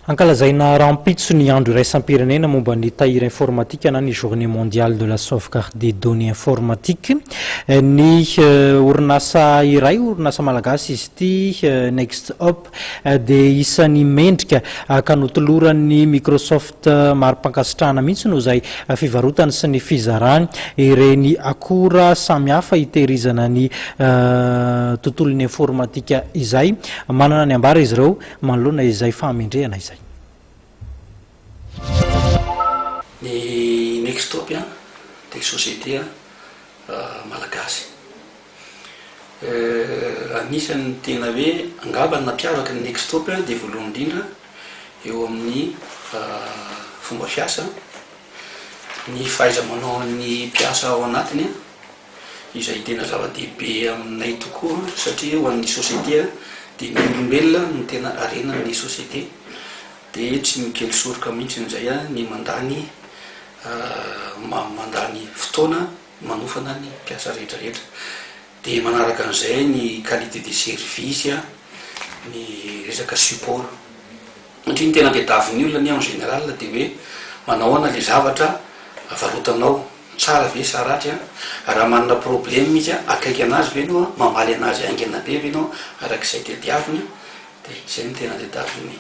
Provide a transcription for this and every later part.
Ankalazaina rampitso ny andro iraisam-pirenena momba ny tahira informatique na ny journée mondiale de la sauvegarde des données informatiques. Ny orinasa iray, orinasa malagasy izy ity, Next Up, dia isan'ny mendrika ka notoloran'ny Microsoft maro-pankasitrahana mihitsy no izay fivarotany sy ny fizarany ireny akora samihafa hitehirizana ny tontolon'ny informatika izay. Manana ny ambara izy ireo manoloana izay fahamendrehana izay. Ny Nextop dia société malagasy. Anisan'ny tena hoe angamba nampiavaka ny Nextop dia voalohany indrindra eo amin'ny fomba fiasa, ny fahaiza-manao ny mpiasa ao anatiny, izay tena zava-dehibe aminay tokoa satria ho an'ny société dia ny olombelona no tena arenan'ny société. Dia tsy mikely soroka mihitsy izay ny mandany fotoana manofana ny mpiasa rehetrarehetra. Dia manaraka an'izay ny qualité de service, ny resaka support. Satria ny tena tadiavin'ny olona ny en général dia hoe manao ana le zavatra varotanao tsara ve sa ratsy, raha manana problème mihitsy akaiky anazy ve anao, mamaly anazy aingana be ve anao arak'izay tadiaviny. Dia izay no tena tadiavin'ny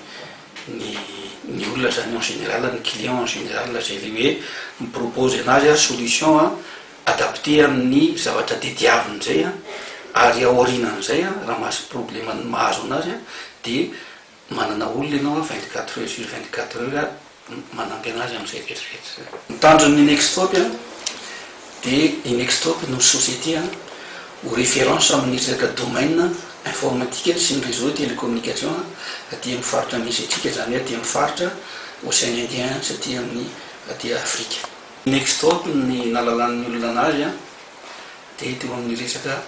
ny olona zany en général, ny client en général, zay le hoe mipropose anazy solution adapté amin'ny zavatra tadiaviny zay, ary aorinan'izay raha masy problème mahazo anazy dia manana olona ianao 24 heures sur 24 heures manampy anazy amin'izay rehetrarehetra. Mitandron'ny Nextop dia ny Nextop no société ho référence amin'ny resaka domaine informatique sy ny réseau télécommunication aty amin'ny faritra misy atsika, zany aty amin'ny faritra Océan Indien satria amin'ny aty Afrika. Nextop ny nalalan'ny olona anazy dia teo amin'ny resaka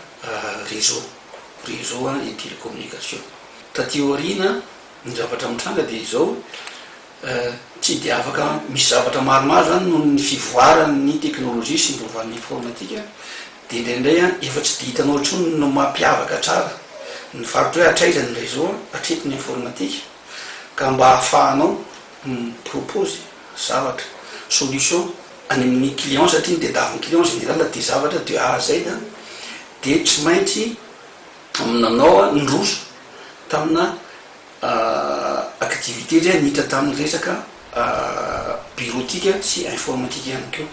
réseau et télécommunication. Taty aoriana ny zavatra mitranga dia izao, tsy dia afaka misy zavatra maromaro zany noho ny fivoaran'ny teknôlôjia sy ny fivoaran'ny informatika, dia indraindray efa tsy dia hitanao intsony no mampiavaka tsara ny faritra hoe atraizany réseau, atretin'ny informatique, ka mba ahafahanao propose zavatra solution any amin'ny client, satria ny tadiavin'ny client général dia zavatra de A à Z, dia tsy maintsy aminanao ndroso tamina activité zay nihitra tamin'ny resaka bureautique sy informatique ihany koa.